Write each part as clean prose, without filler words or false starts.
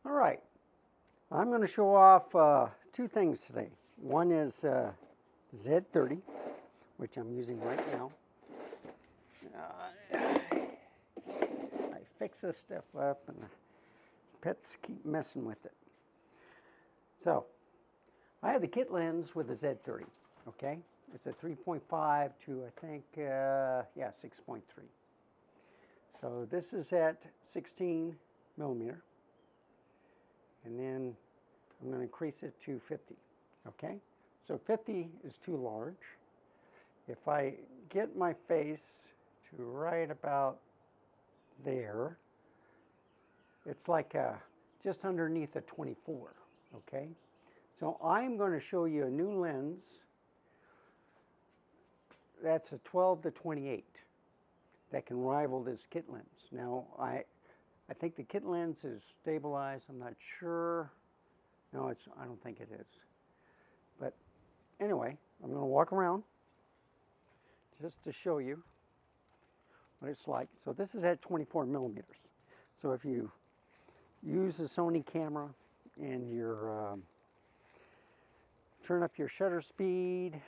All right, I'm going to show off two things today. One is Z30, which I'm using right now. I fix this stuff up and the pets keep messing with it. So, I have the kit lens with the Z30, okay? It's a 3.5 to, I think, 6.3. So this is at 16 millimeter. And then I'm going to increase it to 50, okay? So 50 is too large. If I get my face to right about there, it's like just underneath a 24, okay? So I'm going to show you a new lens that's a 12 to 28 that can rival this kit lens. Now, I think the kit lens is stabilized. I'm not sure. No, I don't think it is. But anyway, I'm going to walk around just to show you what it's like. So this is at 24 millimeters. So if you use the Sony camera and you're turn up your shutter speed,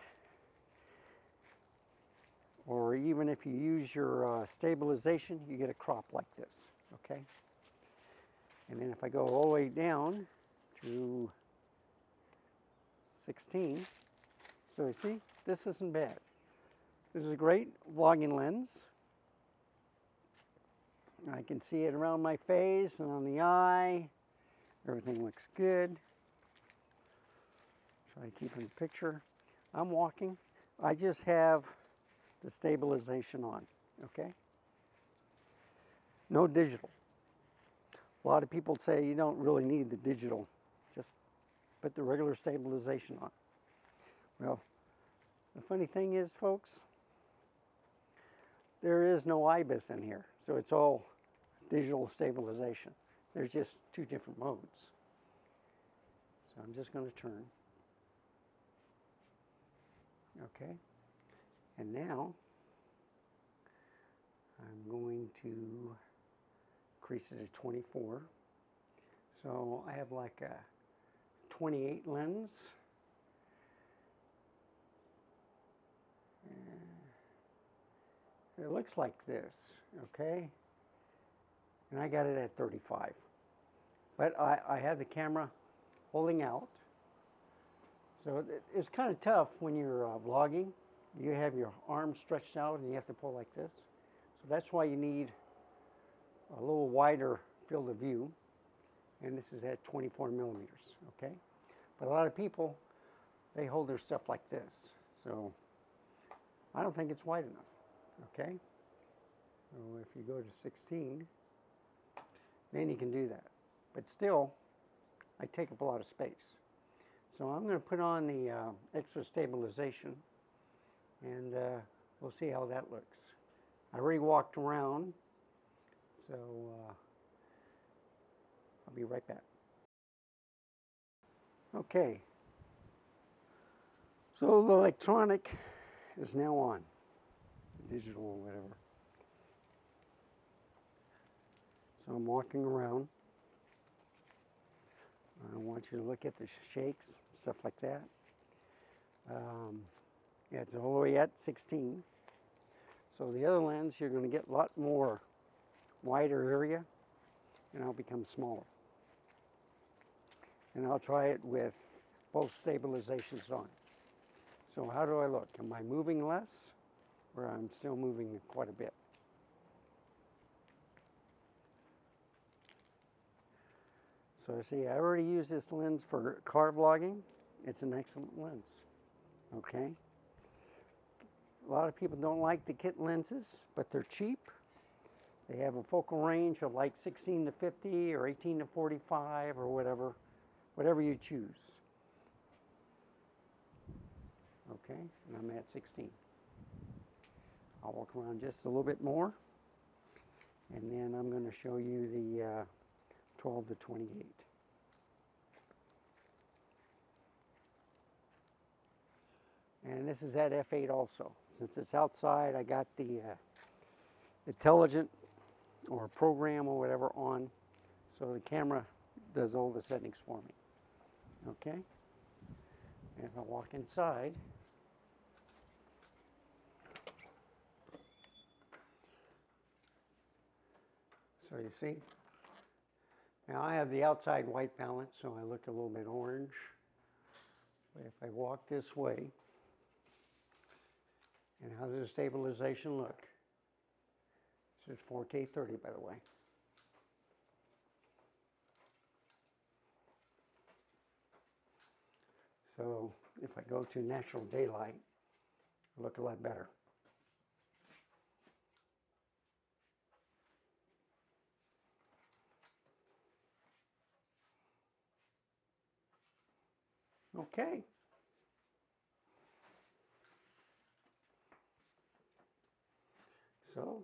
or even if you use your stabilization, you get a crop like this, okay? And then if I go all the way down to 16, so you see, this isn't bad. This is a great vlogging lens. I can see it around my face and on the eye. Everything looks good. Try to keep in the picture. I'm walking. I just have the stabilization on, okay? No digital. A lot of people say you don't really need the digital, just put the regular stabilization on. Well, the funny thing is, folks, there is no IBIS in here, so it's all digital stabilization. There's just two different modes. So I'm just going to turn. Okay. And now I'm going to increase it to 24. So I have like a 28 lens. It looks like this, okay? And I got it at 35. But I have the camera holding out. So it's kind of tough when you're vlogging. You have your arms stretched out and you have to pull like this. So that's why you need a little wider field of view. And this is at 24 millimeters, okay? But a lot of people, they hold their stuff like this. So I don't think it's wide enough, okay? So if you go to 16, then you can do that. But still, I take up a lot of space. So I'm going to put on the extra stabilization, and we'll see how that looks. I already walked around, so I'll be right back. Okay, so the electronic is now on, digital or whatever. So I'm walking around. I want you to look at the shakes, stuff like that. Yeah, it's all the way at 16. So the other lens, you're going to get a lot more wider area, and I'll become smaller. And I'll try it with both stabilizations on. So how do I look? Am I moving less, or I'm still moving quite a bit? So see, I already use this lens for car vlogging. It's an excellent lens, okay? A lot of people don't like the kit lenses, but they're cheap. They have a focal range of like 16 to 50 or 18 to 45 or whatever you choose. Okay, and I'm at 16. I'll walk around just a little bit more, and then I'm going to show you the 12 to 28. And this is at f8 also. Since it's outside, I got the intelligent or program or whatever on, so the camera does all the settings for me. Okay? And if I walk inside, so you see, now I have the outside white balance, so I look a little bit orange. But if I walk this way, and how does the stabilization look? This is 4K 30, by the way. So if I go to natural daylight, I look a lot better. Okay. So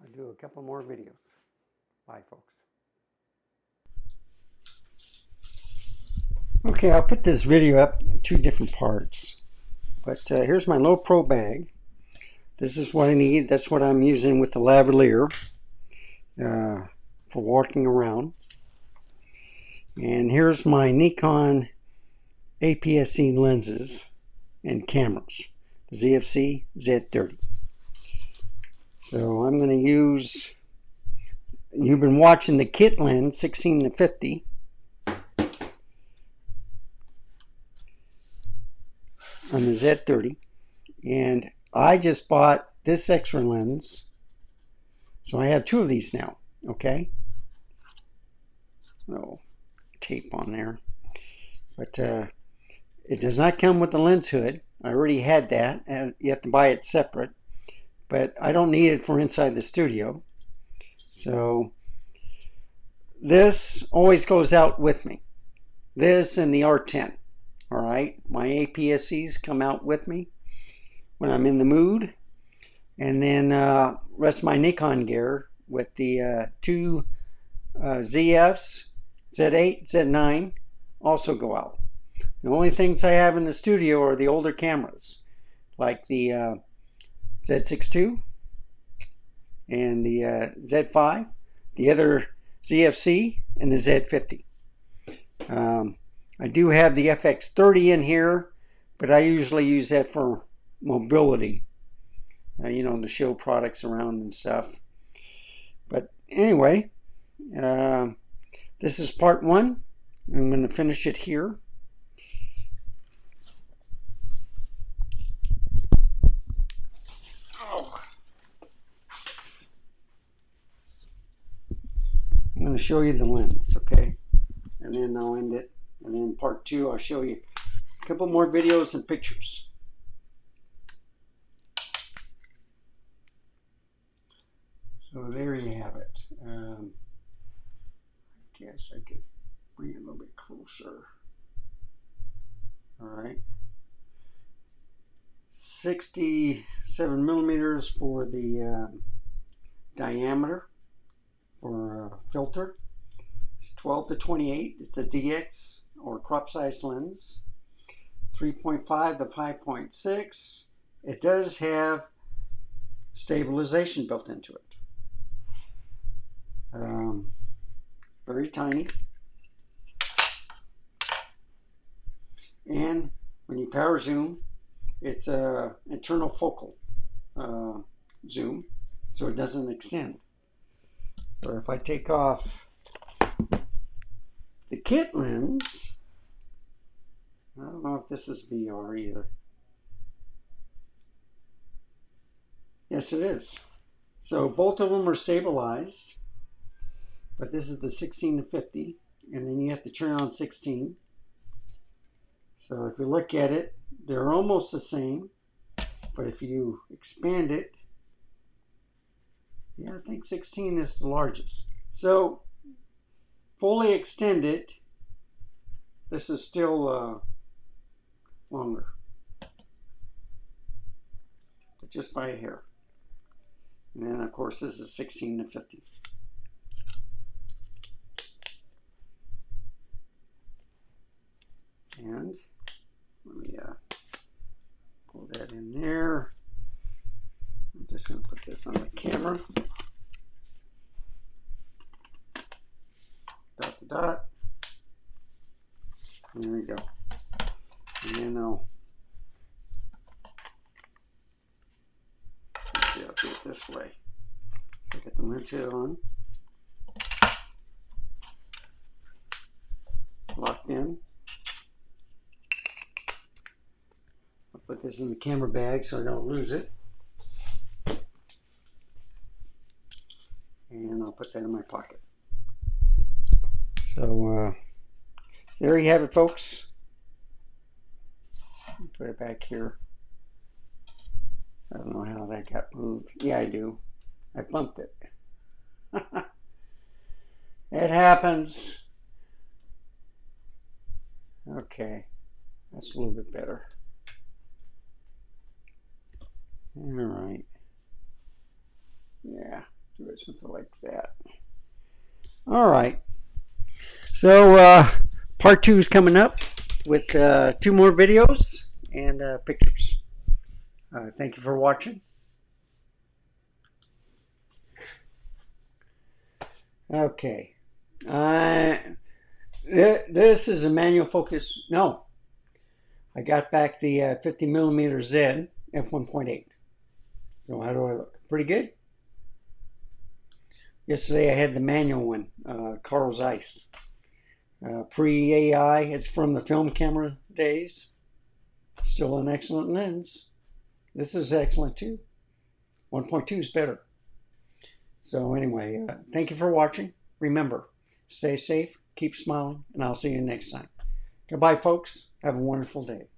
I'll do a couple more videos. Bye, folks. Okay, I'll put this video up in two different parts. But here's my low pro bag. This is what I need. That's what I'm using with the lavalier for walking around. And here's my Nikon APS-C lenses and cameras. The ZFC Z30. So I'm going to use, you've been watching the kit lens 16-50. On the Z30, and I just bought this extra lens, so I have two of these now. Okay, no tape on there, but it does not come with the lens hood. I already had that, and you have to buy it separate, but I don't need it for inside the studio. So this always goes out with me, this and the R10. All right, my APS-Cs come out with me when I'm in the mood, and then rest of my Nikon gear with the two ZFs, Z8, Z9 also go out. The only things I have in the studio are the older cameras, like the Z6 II and the Z5, the other ZFC, and the Z50. I do have the FX30 in here, but I usually use that for mobility, you know, to show products around and stuff. But anyway, this is part one. I'm going to finish it here. I'm going to show you the lens, okay? And then I'll end it. And then part two, I'll show you a couple more videos and pictures. So there you have it. I guess I could bring it a little bit closer. All right. 67 millimeters for the diameter for filter. It's 12 to 28. It's a DX or crop size lens. 3.5 to 5.6. It does have stabilization built into it. Very tiny. And when you power zoom, it's a internal focal zoom, so it doesn't extend. So if I take off the kit lens, I don't know if this is VR either. Yes, it is. So both of them are stabilized, but this is the 16 to 50, and then you have to turn on 16. So if you look at it, they're almost the same, but if you expand it, yeah, I think 16 is the largest. So fully extended, this is still longer, but just by a hair. And then of course this is 16 to 50. And let me pull that in there. I'm just going to put this on the camera. polka dot. There we go. And then I'll do it this way. So get the lens head on. It's locked in. I'll put this in the camera bag so I don't lose it. And I'll put that in my pocket. So there you have it, folks. Put it back here. I don't know how that got moved. Yeah, I do. I bumped it. It happens. Okay, that's a little bit better. All right. Yeah, do it something like that. All right. So part 2 is coming up with 2 more videos and pictures. Thank you for watching. Okay. This is a manual focus. No. I got back the 50mm Z f1.8. So how do I look? Pretty good. Yesterday I had the manual one, Carl Zeiss. Pre-AI, it's from the film camera days. Still an excellent lens. This is excellent too. 1.2 is better. So anyway, thank you for watching. Remember, stay safe, keep smiling, and I'll see you next time. Goodbye, folks. Have a wonderful day.